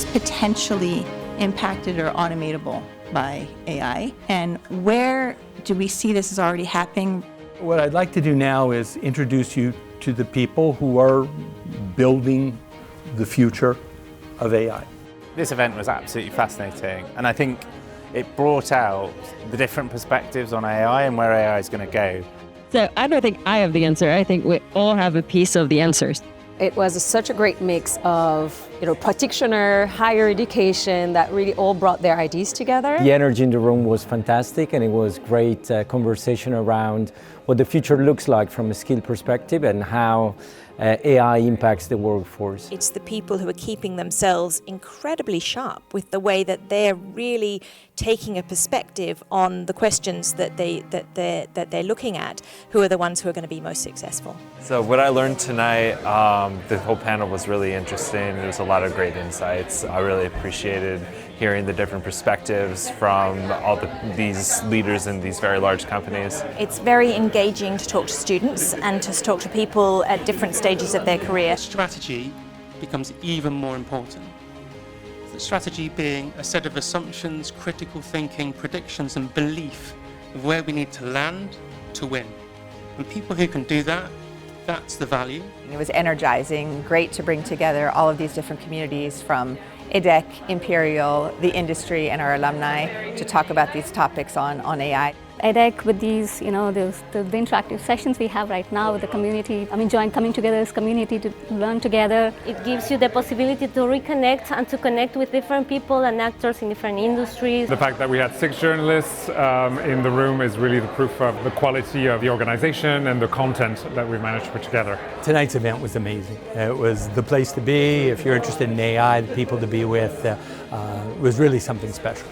is potentially impacted or automatable by AI, and where do we see this is already happening? What I'd like to do now is introduce you to the people who are building the future of AI. This event was absolutely fascinating, and I think it brought out the different perspectives on AI and where AI is going to go. So I don't think I have the answer. I think we all have a piece of the answers. It was such a great mix of, practitioner, higher education that really all brought their ideas together. The energy in the room was fantastic, and it was great conversation around what the future looks like from a skill perspective and how AI impacts the workforce. It's the people who are keeping themselves incredibly sharp with the way that they're really taking a perspective on the questions that they're looking at, who are the ones who are going to be most successful. So what I learned tonight, the whole panel was really interesting. There was a lot of great insights. I really appreciated hearing the different perspectives from all these leaders in these very large companies. It's very engaging to talk to students and to talk to people at different stages of their career. Strategy becomes even more important. The strategy being a set of assumptions, critical thinking, predictions and belief of where we need to land to win. And people who can do that, that's the value. It was energizing, great to bring together all of these different communities from EDHEC, Imperial, the industry and our alumni to talk about these topics on AI. EDHEC with these, the interactive sessions we have right now with the community. I'm enjoying coming together as community to learn together. It gives you the possibility to reconnect and to connect with different people and actors in different industries. The fact that we had 6 journalists in the room is really the proof of the quality of the organization and the content that we've managed to put together. Tonight's event was amazing. It was the place to be. If you're interested in AI, the people to be with, it was really something special.